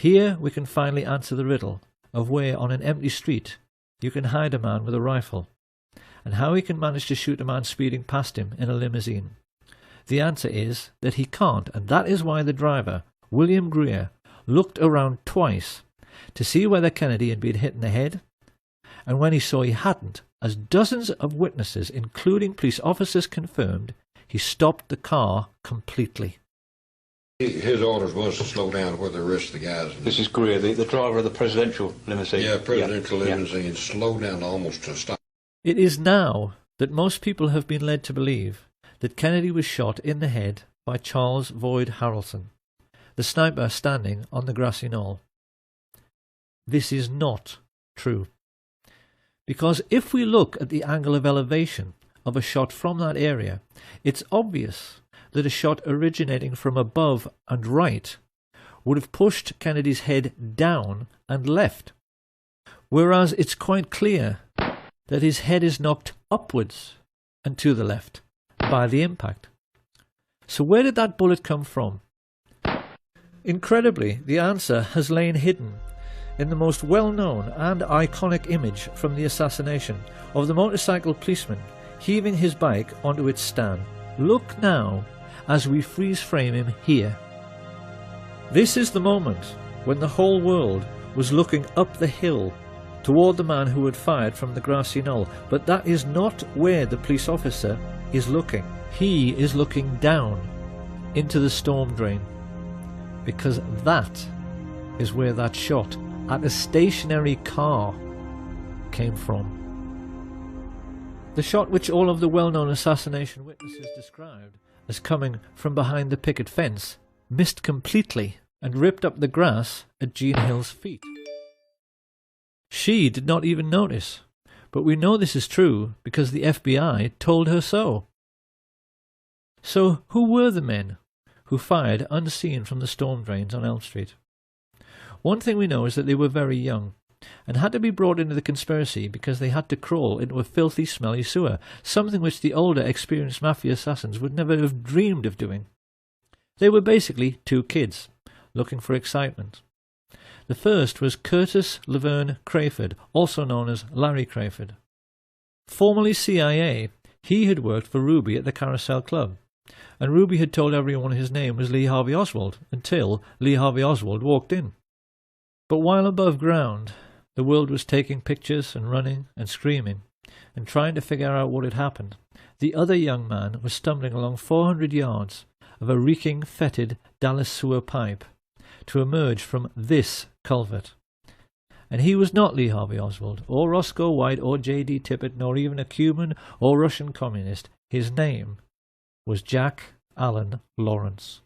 Here we can finally answer the riddle of where on an empty street you can hide a man with a rifle, and how he can manage to shoot a man speeding past him in a limousine. The answer is that he can't, and that is why the driver, William Greer, looked around twice to see whether Kennedy had been hit in the head, and when he saw he hadn't, as dozens of witnesses, including police officers, confirmed, he stopped the car completely. His orders was to slow down where the rest of the guys... This is Greer, the driver of the presidential limousine. Yeah, presidential limousine, slow down almost to stop. It is now that most people have been led to believe that Kennedy was shot in the head by Charles Boyd Harrelson, the sniper standing on the grassy knoll. This is not true. Because if we look at the angle of elevation of a shot from that area, it's obvious that a shot originating from above and right would have pushed Kennedy's head down and left, whereas it's quite clear that his head is knocked upwards and to the left by the impact. So where did that bullet come from? Incredibly, the answer has lain hidden in the most well-known and iconic image from the assassination of the motorcycle policeman heaving his bike onto its stand. Look now as we freeze frame him here. This is the moment when the whole world was looking up the hill toward the man who had fired from the grassy knoll, but that is not where the police officer is looking. He is looking down into the storm drain, because that is where that shot at a stationary car came from. The shot which all of the well-known assassination witnesses described as coming from behind the picket fence missed completely and ripped up the grass at Jean Hill's feet. She did not even notice, but we know this is true because the FBI told her so. So who were the men who fired unseen from the storm drains on Elm Street? One thing we know is that they were very young and had to be brought into the conspiracy because they had to crawl into a filthy, smelly sewer, something which the older, experienced mafia assassins would never have dreamed of doing. They were basically two kids looking for excitement. The first was Curtis Laverne Crayford, also known as Larry Crayford. Formerly CIA, he had worked for Ruby at the Carousel Club, and Ruby had told everyone his name was Lee Harvey Oswald until Lee Harvey Oswald walked in. But while above ground, the world was taking pictures and running and screaming and trying to figure out what had happened, the other young man was stumbling along 400 yards of a reeking, fetid Dallas sewer pipe to emerge from this culvert. And he was not Lee Harvey Oswald, or Roscoe White, or J.D. Tippit, nor even a Cuban or Russian communist. His name was Jack Allen Lawrence.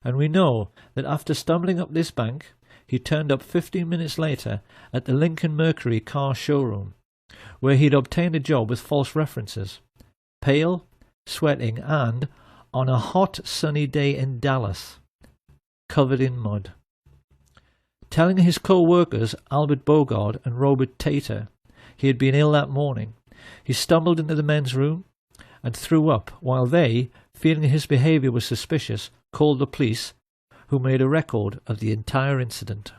And we know that after stumbling up this bank, he turned up 15 minutes later at the Lincoln Mercury car showroom, where he'd obtained a job with false references, pale, sweating, and, on a hot sunny day in Dallas, covered in mud. Telling his co-workers Albert Bogard and Robert Tater he had been ill that morning, he stumbled into the men's room and threw up while they, feeling his behaviour was suspicious, called the police, who made a record of the entire incident.